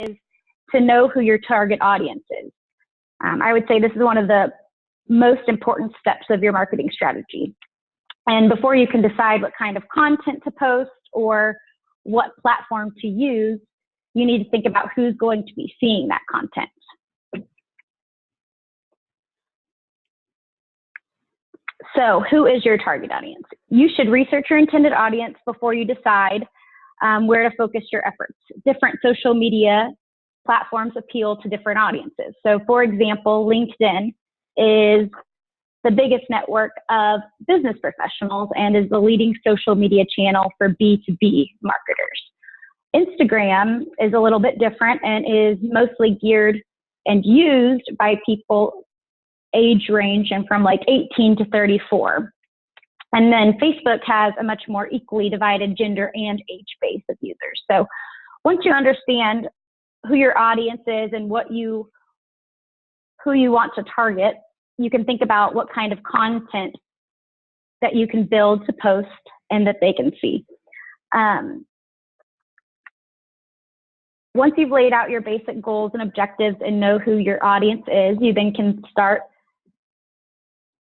is to know who your target audience is. I would say this is one of the most important steps of your marketing strategy. And before you can decide what kind of content to post or what platform to use, you need to think about who's going to be seeing that content. So who is your target audience? You should research your intended audience before you decide where to focus your efforts. Different social media platforms appeal to different audiences. So for example, LinkedIn is the biggest network of business professionals and is the leading social media channel for B2B marketers. Instagram is a little bit different and is mostly geared and used by people age range and from like 18 to 34. And then Facebook has a much more equally divided gender and age base of users. So once you understand who your audience is and who you want to target, you can think about what kind of content that you can build to post and that they can see. Once you've laid out your basic goals and objectives and know who your audience is, you then can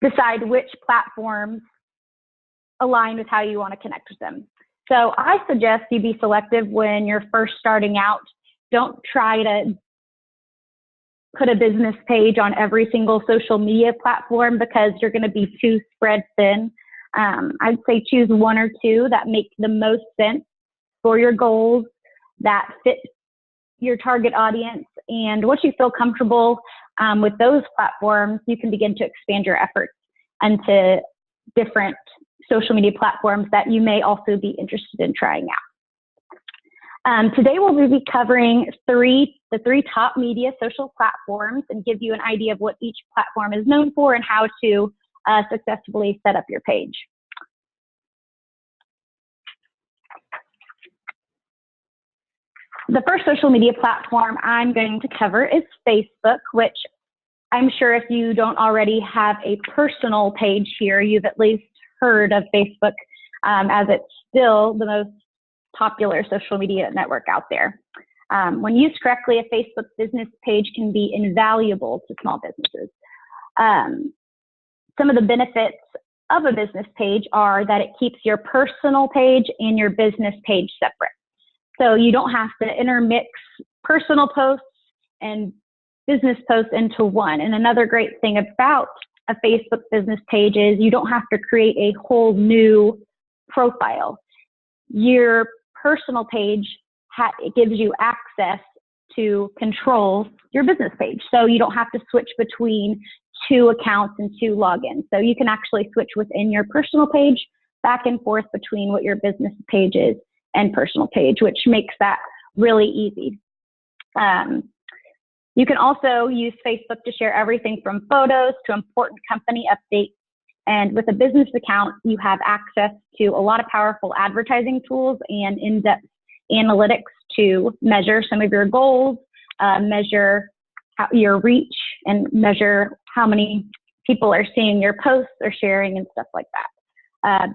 decide which platforms align with how you want to connect with them. So I suggest you be selective when you're first starting out. Don't try to put a business page on every single social media platform because you're going to be too spread thin. I'd say choose one or two that make the most sense for your goals, that fit your target audience. And once you feel comfortable with those platforms, you can begin to expand your efforts into different social media platforms that you may also be interested in trying out. Today we'll be covering the three top media social platforms and give you an idea of what each platform is known for and how to successfully set up your page. The first social media platform I'm going to cover is Facebook, which I'm sure if you don't already have a personal page here, you've at least heard of Facebook as it's still the most popular social media network out there. When used correctly, a Facebook business page can be invaluable to small businesses. Some of the benefits of a business page are that it keeps your personal page and your business page separate. So you don't have to intermix personal posts and business posts into one. And another great thing about a Facebook business page is you don't have to create a whole new profile. Your personal page it gives you access to control your business page. So you don't have to switch between two accounts and two logins. So you can actually switch within your personal page back and forth between what your business page is and personal page, which makes that really easy. You can also use Facebook to share everything from photos to important company updates. And with a business account, you have access to a lot of powerful advertising tools and in-depth analytics to measure some of your goals, measure your reach, and measure how many people are seeing your posts or sharing and stuff like that.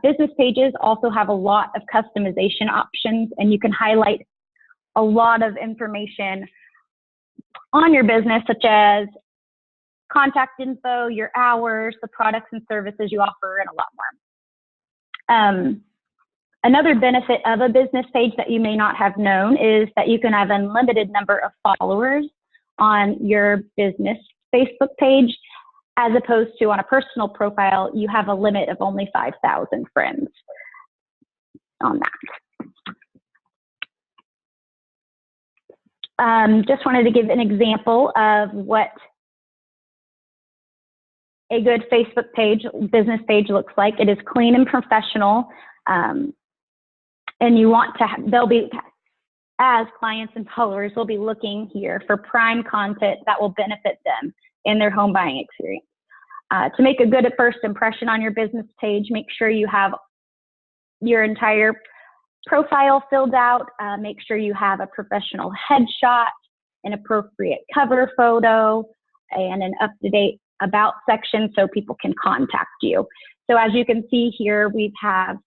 Business pages also have a lot of customization options, and you can highlight a lot of information on your business, such as contact info, your hours, the products and services you offer, and a lot more. Another benefit of a business page that you may not have known is that you can have an unlimited number of followers on your business Facebook page, as opposed to on a personal profile, you have a limit of only 5,000 friends on that. Just wanted to give an example of what a good Facebook page, business page looks like. It is clean and professional. And you want to, they'll be, as clients and followers, will be looking here for prime content that will benefit them in their home buying experience. To make a good first impression on your business page, make sure you have your entire profile filled out. Make sure you have a professional headshot, an appropriate cover photo, and an up-to-date about section so people can contact you. So as you can see here, we have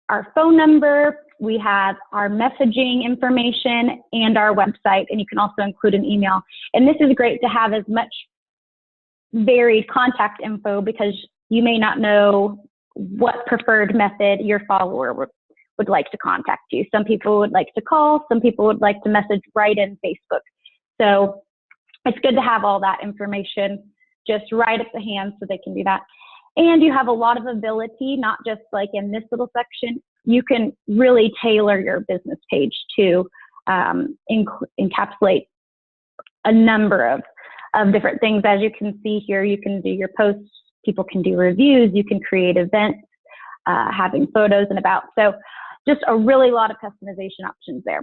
our phone number, we have our messaging information and our website, and you can also include an email. And this is great to have as much varied contact info because you may not know what preferred method your follower would like to contact you. Some people would like to call, some people would like to message right in Facebook. So it's good to have all that information just right at the hand so they can do that. And you have a lot of ability, not just like in this little section, you can really tailor your business page to encapsulate a number of different things. As you can see here, you can do your posts, people can do reviews, you can create events, having photos and about. So just a really lot of customization options there.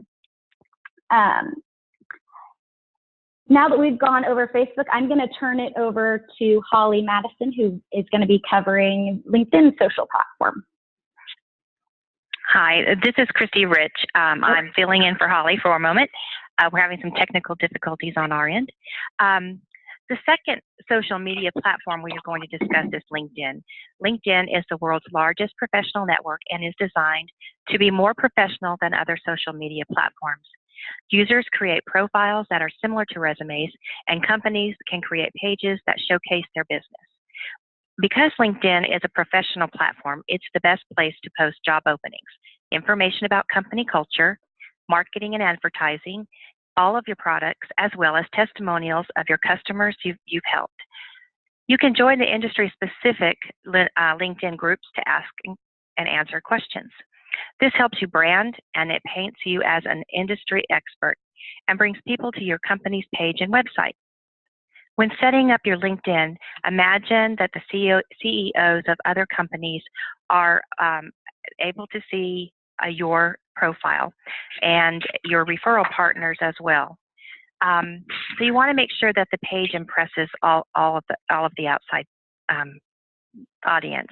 Now that we've gone over Facebook, I'm going to turn it over to Holly Madison, who is going to be covering LinkedIn social platform. Hi, this is Christy Rich. I'm filling in for Holly for a moment. We're having some technical difficulties on our end. The second social media platform we are going to discuss is LinkedIn. LinkedIn is the world's largest professional network and is designed to be more professional than other social media platforms. Users create profiles that are similar to resumes, and companies can create pages that showcase their business. Because LinkedIn is a professional platform, it's the best place to post job openings, information about company culture, marketing and advertising, all of your products, as well as testimonials of your customers you've helped. You can join the industry-specific LinkedIn groups to ask and answer questions. This helps you brand, and it paints you as an industry expert and brings people to your company's page and website. When setting up your LinkedIn, imagine that the CEOs of other companies are able to see your profile and your referral partners as well. So you want to make sure that the page impresses all of the outside audience.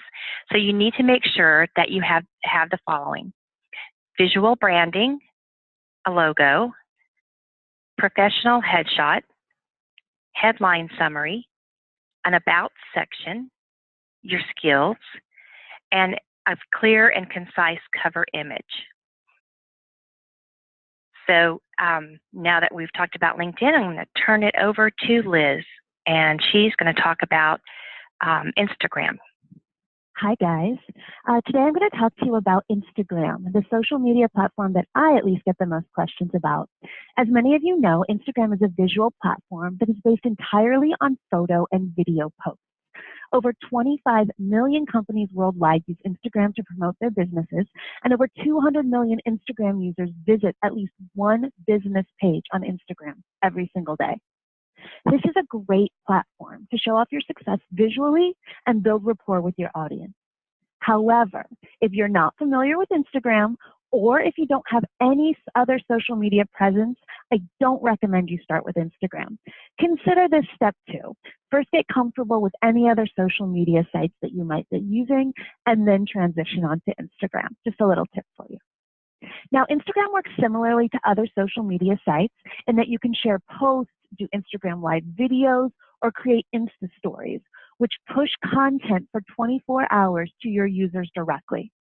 So you need to make sure that you have the following: visual branding, a logo, professional headshot, headline summary, an about section, your skills, and a clear and concise cover image. So now that we've talked about LinkedIn, I'm going to turn it over to Liz, and she's going to talk about Instagram. Hi guys. Today I'm going to talk to you about Instagram, the social media platform that I at least get the most questions about. As many of you know, Instagram is a visual platform that is based entirely on photo and video posts. Over 25 million companies worldwide use Instagram to promote their businesses, and over 200 million Instagram users visit at least one business page on Instagram every single day. This is a great platform to show off your success visually and build rapport with your audience. However, if you're not familiar with Instagram, or if you don't have any other social media presence, I don't recommend you start with Instagram. Consider this step 2. First, get comfortable with any other social media sites that you might be using, and then transition onto Instagram. Just a little tip for you. Now, Instagram works similarly to other social media sites in that you can share posts, do Instagram live videos, or create Insta stories, which push content for 24 hours to your users directly.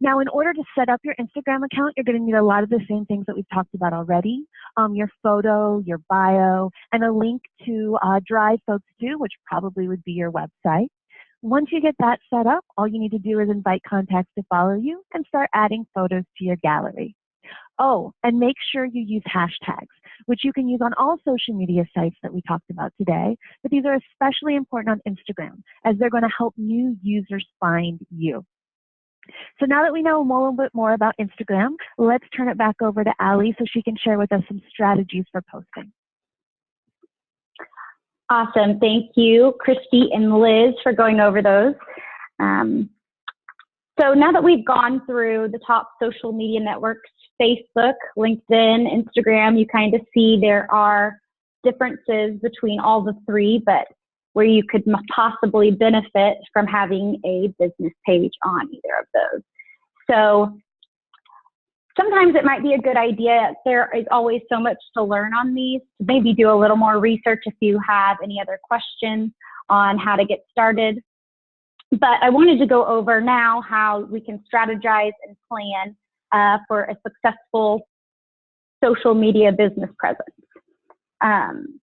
Now, in order to set up your Instagram account, you're going to need a lot of the same things that we've talked about already. Your photo, your bio, and a link to Drive Folks To, which probably would be your website. Once you get that set up, all you need to do is invite contacts to follow you and start adding photos to your gallery. Oh, and make sure you use hashtags, which you can use on all social media sites that we talked about today, but these are especially important on Instagram as they're going to help new users find you. So now that we know a little bit more about Instagram, let's turn it back over to Allie so she can share with us some strategies for posting. Awesome. Thank you, Christy and Liz, for going over those. So now that we've gone through the top social media networks, Facebook, LinkedIn, Instagram, you kind of see there are differences between all the three, but where you could possibly benefit from having a business page on either of those. So sometimes it might be a good idea. There is always so much to learn on these. Maybe do a little more research if you have any other questions on how to get started. But I wanted to go over now how we can strategize and plan for a successful social media business presence. And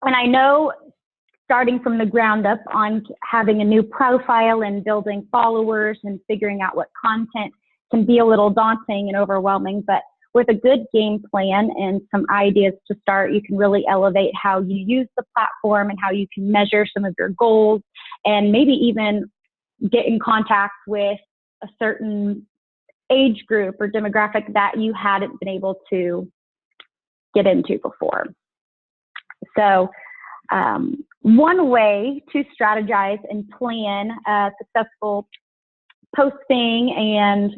I know starting from the ground up on having a new profile and building followers and figuring out what content can be a little daunting and overwhelming, but with a good game plan and some ideas to start, you can really elevate how you use the platform and how you can measure some of your goals and maybe even get in contact with a certain age group or demographic that you hadn't been able to get into before. So one way to strategize and plan a successful posting and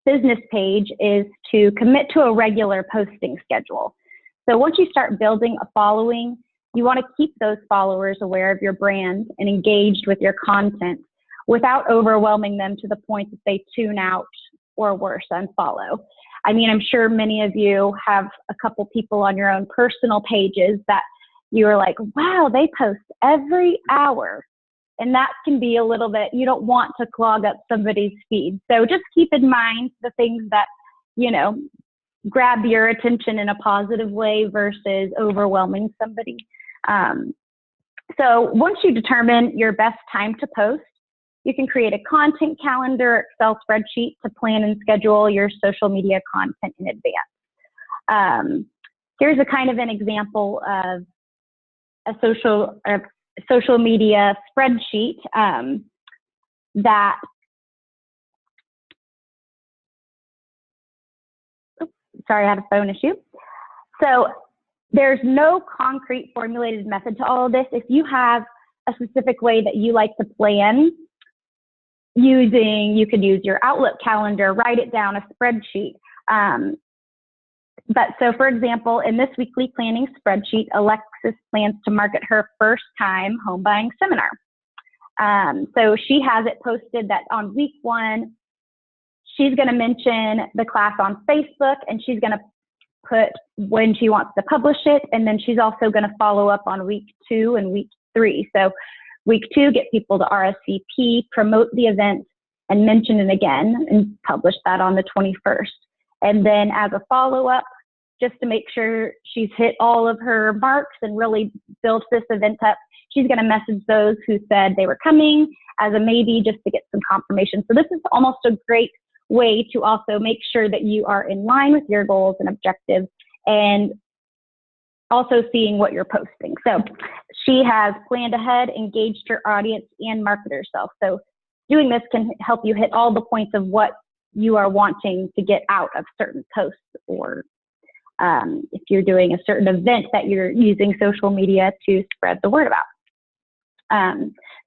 business page is to commit to a regular posting schedule. So once you start building a following, you want to keep those followers aware of your brand and engaged with your content without overwhelming them to the point that they tune out or worse, unfollow. I mean, I'm sure many of you have a couple people on your own personal pages that you're like, wow, they post every hour. And that can be a little bit, you don't want to clog up somebody's feed. So just keep in mind the things that, you know, grab your attention in a positive way versus overwhelming somebody. So once you determine your best time to post, you can create a content calendar, Excel spreadsheet to plan and schedule your social media content in advance. Here's a kind of an example of a social media spreadsheet that sorry, I had a phone issue. So there's no concrete formulated method to all of this. If you have a specific way that you like to plan you could use your Outlook calendar, write it down, a spreadsheet. But so for example, in this weekly planning spreadsheet, Alexis plans to market her first time home buying seminar. So she has it posted that on week 1, she's going to mention the class on Facebook and she's going to put when she wants to publish it. And then she's also going to follow up on week 2 and week 3. So week 2, get people to RSVP, promote the event, and mention it again and publish that on the 21st. And then as a follow-up, just to make sure she's hit all of her marks and really built this event up, she's going to message those who said they were coming as a maybe just to get some confirmation. So this is almost a great way to also make sure that you are in line with your goals and objectives and also seeing what you're posting. So she has planned ahead, engaged her audience, and marketed herself. So doing this can help you hit all the points of what you are wanting to get out of certain posts, or if you're doing a certain event that you're using social media to spread the word about.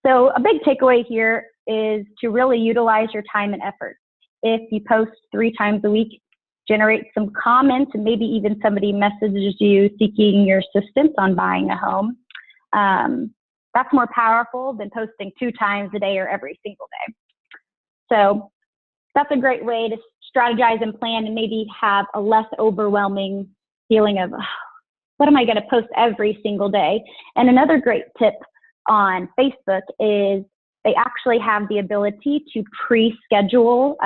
So a big takeaway here is to really utilize your time and effort. If you post 3 times a week, generate some comments, and maybe even somebody messages you seeking your assistance on buying a home. That's more powerful than posting 2 times a day or every single day. So that's a great way to strategize and plan and maybe have a less overwhelming feeling of, oh, what am I going to post every single day? And another great tip on Facebook is they actually have the ability to pre-schedule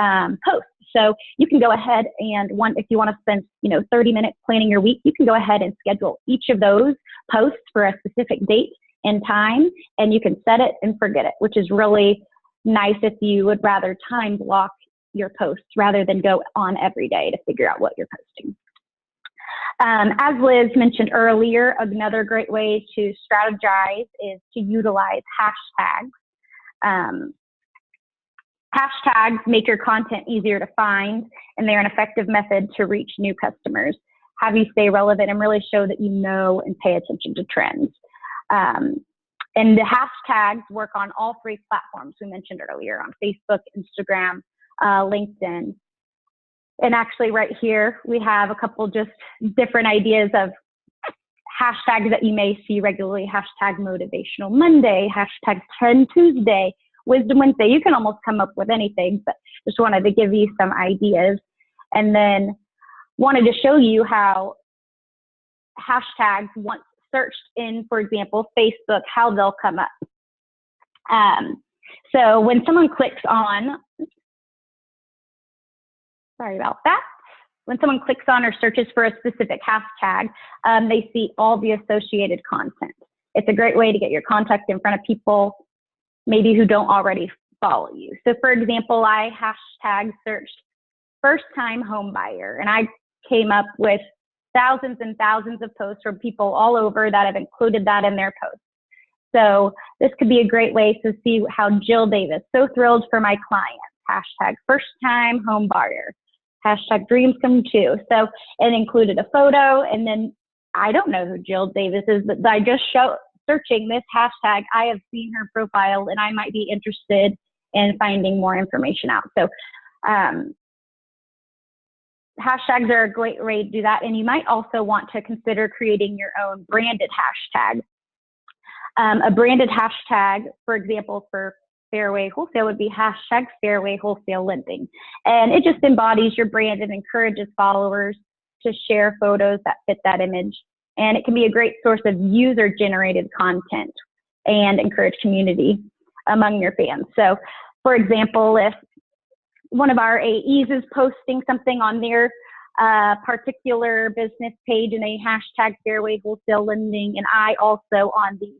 posts. So you can go ahead and if you want to spend 30 minutes planning your week, you can go ahead and schedule each of those posts for a specific date and time, and you can set it and forget it, which is really nice if you would rather time block your posts rather than go on every day to figure out what you're posting. As Liz mentioned earlier, another great way to strategize is to utilize hashtags. Hashtags make your content easier to find, and they're an effective method to reach new customers, have you stay relevant, and really show that you know and pay attention to trends. And the hashtags work on all 3 platforms we mentioned earlier, on Facebook, Instagram, LinkedIn. And actually right here, we have a couple just different ideas of hashtags that you may see regularly. Hashtag Motivational Monday, hashtag Trend Tuesday, Wisdom Wednesday. You can almost come up with anything, but just wanted to give you some ideas. And then wanted to show you how hashtags, once searched in, for example, Facebook, how they'll come up. So when someone clicks on sorry about that. When someone clicks on or searches for a specific hashtag, they see all the associated content. It's a great way to get your contact in front of people maybe who don't already follow you. So for example, I hashtag searched first-time home buyer, and I came up with thousands and thousands of posts from people all over that have included that in their posts. So this could be a great way to see how Jill Davis, so thrilled for my client, hashtag first-time home buyer, hashtag dreams come true. So it included a photo, and then I don't know who Jill Davis is, but I just searching this hashtag, I have seen her profile and I might be interested in finding more information out. So hashtags are a great way to do that. And you might also want to consider creating your own branded hashtag. A branded hashtag, for example, for Fairway Wholesale would be hashtag Fairway Wholesale Lending. And it just embodies your brand and encourages followers to share photos that fit that image. And it can be a great source of user-generated content and encourage community among your fans. So, for example, if one of our AEs is posting something on their particular business page and they hashtag Fairway Wholesale Lending, and I also on the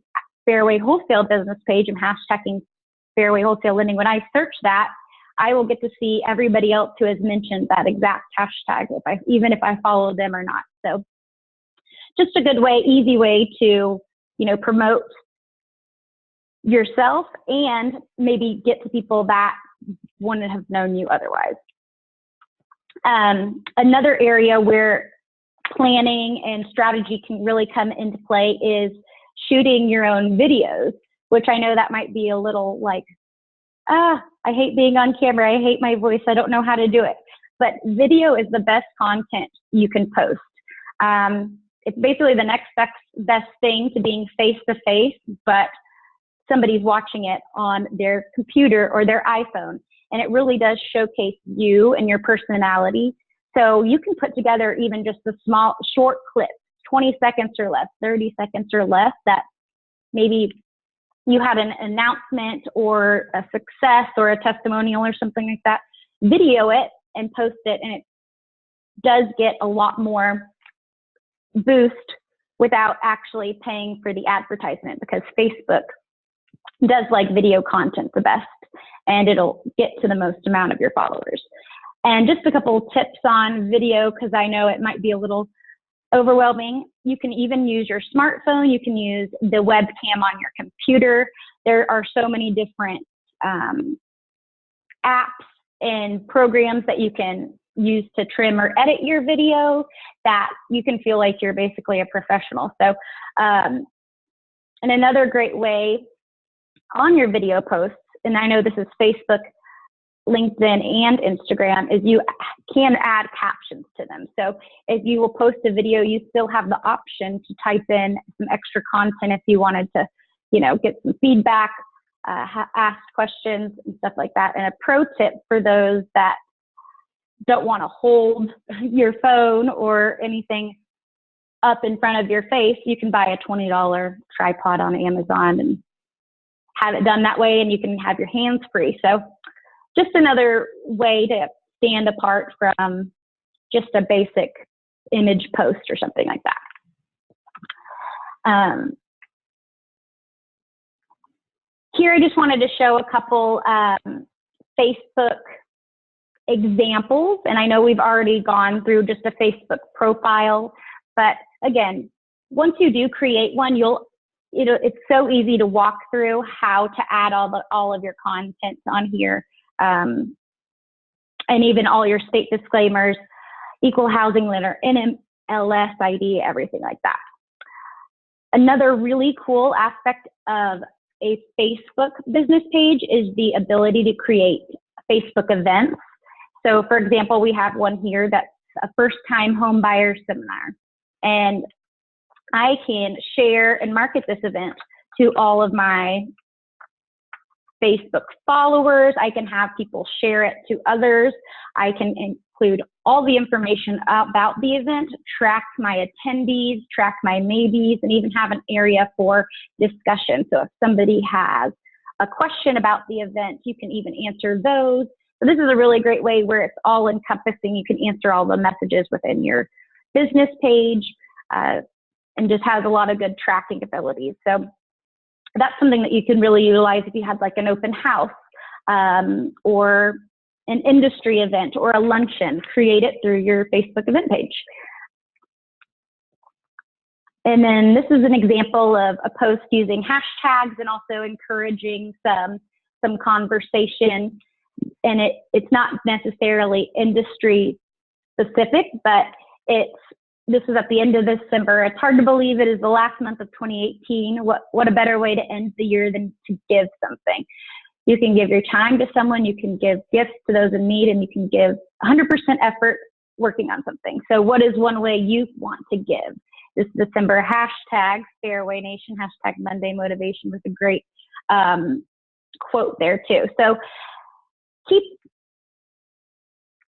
Fairway Wholesale business page am hashtagging Fairway Wholesale Lending, when I search that, I will get to see everybody else who has mentioned that exact hashtag, even if I follow them or not. So just a good way, easy way to, promote yourself and maybe get to people that wouldn't have known you otherwise. Another area where planning and strategy can really come into play is shooting your own videos, which I know that might be a little like, I hate being on camera. I hate my voice. I don't know how to do it. But video is the best content you can post. It's basically the next best thing to being face-to-face, but somebody's watching it on their computer or their iPhone. And it really does showcase you and your personality. So you can put together even just a small, short clip, 20 seconds or less, 30 seconds or less, that maybe you had an announcement or a success or a testimonial or something like that. Video it and post it, and it does get a lot more boost without actually paying for the advertisement, because Facebook does like video content the best, and it'll get to the most amount of your followers. And just a couple tips on video, because I know it might be a little overwhelming. You can even use your smartphone. You can use the webcam on your computer. There are so many different apps and programs that you can use to trim or edit your video that you can feel like you're basically a professional. So, and another great way on your video posts, and I know this is Facebook, LinkedIn, and Instagram, is you can add captions to them. So if you will post a video, you still have the option to type in some extra content if you wanted to, get some feedback, ask questions and stuff like that. And a pro tip for those that don't want to hold your phone or anything up in front of your face, you can buy a $20 tripod on Amazon and have it done that way, and you can have your hands free. So just another way to stand apart from just a basic image post or something like that. Here I just wanted to show a couple Facebook examples, and I know we've already gone through just a Facebook profile, but again, once you do create one, it's so easy to walk through how to add all of your content on here, and even all your state disclaimers, equal housing lender, NMLS ID, everything like that. Another really cool aspect of a Facebook business page is the ability to create Facebook events. So for example, we have one here that's a first-time home buyer seminar, and I can share and market this event to all of my Facebook followers. I can have people share it to others. I can include all the information about the event, track my attendees, track my maybes, and even have an area for discussion. So if somebody has a question about the event, you can even answer those. So this is a really great way where it's all encompassing. You can answer all the messages within your business page, and just has a lot of good tracking abilities. So that's something that you can really utilize if you had like an open house, or an industry event or a luncheon. Create it through your Facebook event page. And then this is an example of a post using hashtags and also encouraging some conversation. And it's not necessarily industry specific, but this is at the end of December. It's hard to believe it is the last month of 2018. What a better way to end the year than to give something. You can give your time to someone, you can give gifts to those in need, and you can give 100% effort working on something. So what is one way you want to give? This December, hashtag Fairway Nation, hashtag Monday Motivation was a great quote there too. So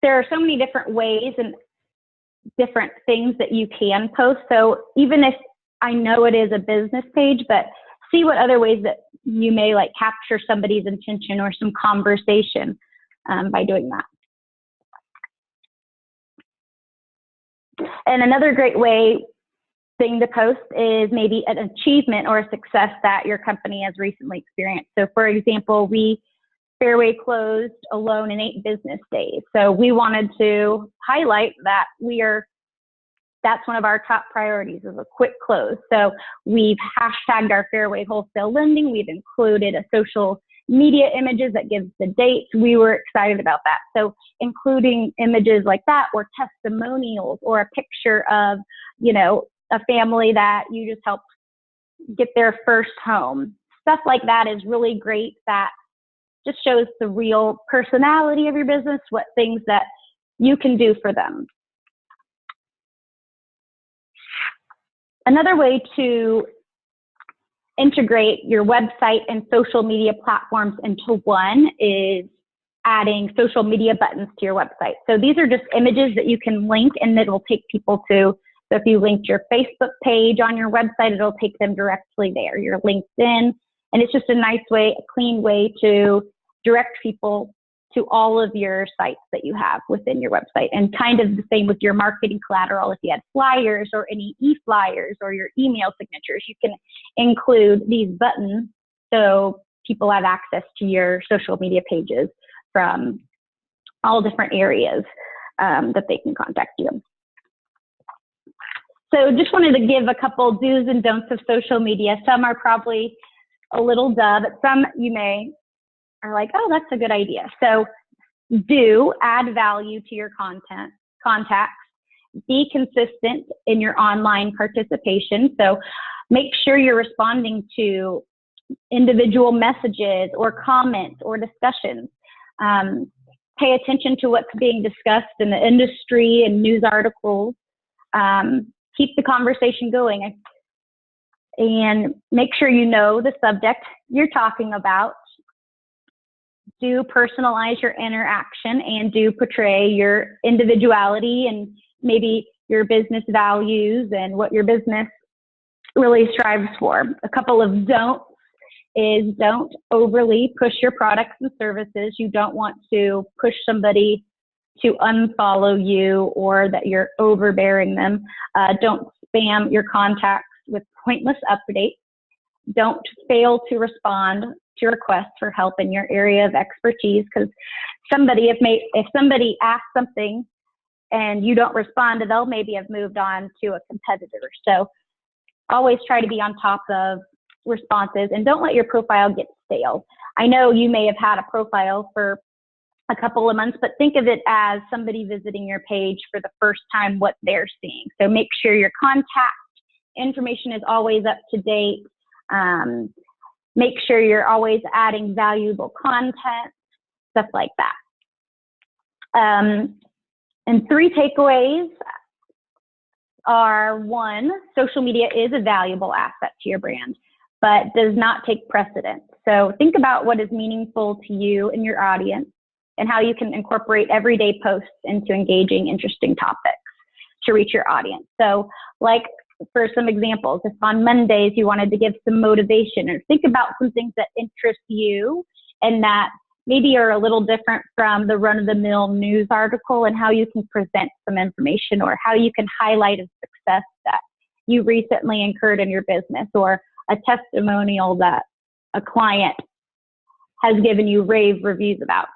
there are so many different ways and different things that you can post. So even if I know it is a business page, but see what other ways that you may like capture somebody's intention or some conversation by doing that. And another great thing to post is maybe an achievement or a success that your company has recently experienced. So for example, Fairway closed alone in 8 business days. So we wanted to highlight that that's one of our top priorities, is a quick close. So we've hashtagged our Fairway Wholesale Lending. We've included a social media images that gives the dates. We were excited about that. So including images like that, or testimonials, or a picture of, a family that you just helped get their first home. Stuff like that is really great. That just shows the real personality of your business, what things that you can do for them. Another way to integrate your website and social media platforms into one is adding social media buttons to your website. So these are just images that you can link, and it will take people to, so if you linked your Facebook page on your website, it'll take them directly there, your LinkedIn, and it's just a nice way, a clean way to direct people to all of your sites that you have within your website. And kind of the same with your marketing collateral. If you had flyers or any e-flyers or your email signatures, you can include these buttons so people have access to your social media pages from all different areas that they can contact you. So just wanted to give a couple do's and don'ts of social media. Some are probably a little duh, but some you may are like, oh, that's a good idea. So do add value to your contacts. Be consistent in your online participation. So make sure you're responding to individual messages or comments or discussions. Pay attention to what's being discussed in the industry and news articles. Keep the conversation going. And make sure you know the subject you're talking about. Do personalize your interaction, and do portray your individuality and maybe your business values and what your business really strives for. A couple of don'ts is don't overly push your products and services. You don't want to push somebody to unfollow you or that you're overbearing them. Don't spam your contacts with pointless updates. Don't fail to respond to requests for help in your area of expertise, because if somebody asks something and you don't respond, they'll maybe have moved on to a competitor. So always try to be on top of responses, and don't let your profile get stale. I know you may have had a profile for a couple of months, but think of it as somebody visiting your page for the first time, what they're seeing. So make sure your contact information is always up to date. Make sure you're always adding valuable content, stuff like that. And 3 takeaways are: 1, social media is a valuable asset to your brand, but does not take precedence. So think about what is meaningful to you and your audience, and how you can incorporate everyday posts into engaging, interesting topics to reach your audience. So like, for some examples, if on Mondays you wanted to give some motivation, or think about some things that interest you and that maybe are a little different from the run-of-the-mill news article, and how you can present some information, or how you can highlight a success that you recently incurred in your business, or a testimonial that a client has given you rave reviews about,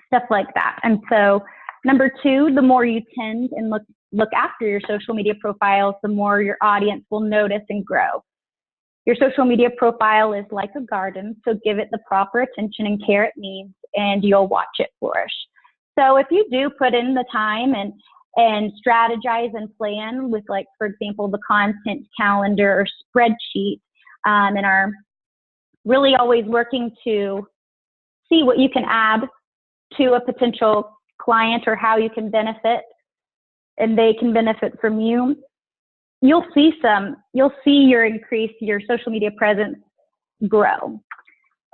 stuff like that. And so number 2, the more you tend and look after your social media profiles, the more your audience will notice and grow. Your social media profile is like a garden, so give it the proper attention and care it needs, and you'll watch it flourish. So if you do put in the time and strategize and plan with, like, for example, the content calendar or spreadsheet, and are really always working to see what you can add to a potential client, or how you can benefit and they can benefit from you, you'll see your social media presence grow.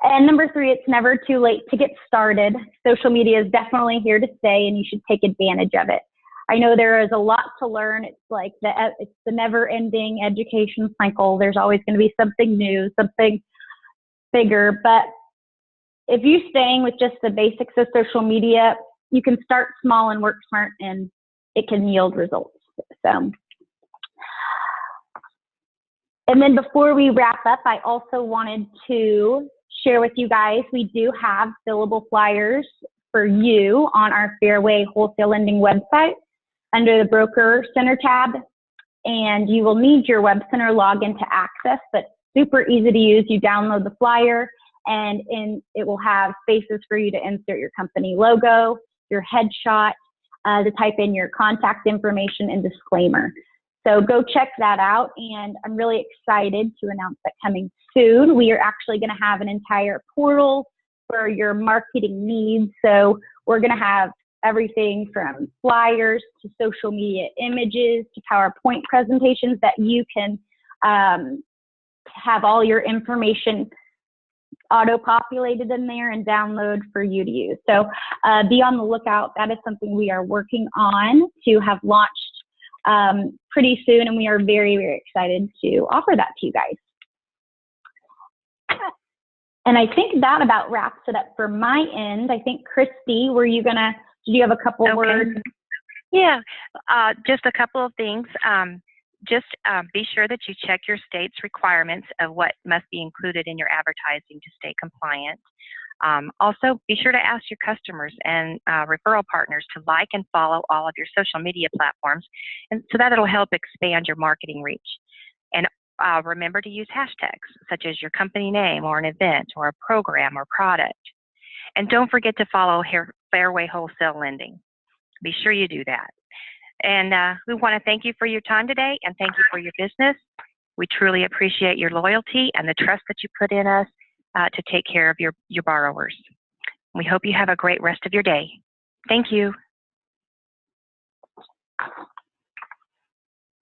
And number 3, it's never too late to get started. Social media is definitely here to stay, and you should take advantage of it. I know there is a lot to learn. It's like it's the never-ending education cycle. There's always going to be something new, something bigger. But if you're staying with just the basics of social media, you can start small and work smart, and it can yield results. So, and then before we wrap up, I also wanted to share with you guys, we do have fillable flyers for you on our Fairway Wholesale Lending website under the Broker Center tab, and you will need your Web Center login to access, but super easy to use. You download the flyer, and it will have spaces for you to insert your company logo, your headshot, to type in your contact information and disclaimer. So go check that out, and I'm really excited to announce that coming soon. We are actually going to have an entire portal for your marketing needs. So we're going to have everything from flyers to social media images to PowerPoint presentations that you can have all your information auto-populated in there and download for you to use. So be on the lookout. That is something we are working on to have launched pretty soon, and we are very, very excited to offer that to you guys. And I think that about wraps it up for my end. I think, Christy, did you have a couple words? Yeah, just a couple of things. Be sure that you check your state's requirements of what must be included in your advertising to stay compliant. Also, be sure to ask your customers and referral partners to like and follow all of your social media platforms, and so that it'll help expand your marketing reach. And remember to use hashtags such as your company name or an event or a program or product. And don't forget to follow Fairway Wholesale Lending. Be sure you do that. And we want to thank you for your time today, and thank you for your business. We truly appreciate your loyalty and the trust that you put in us to take care of your borrowers. We hope you have a great rest of your day. Thank you.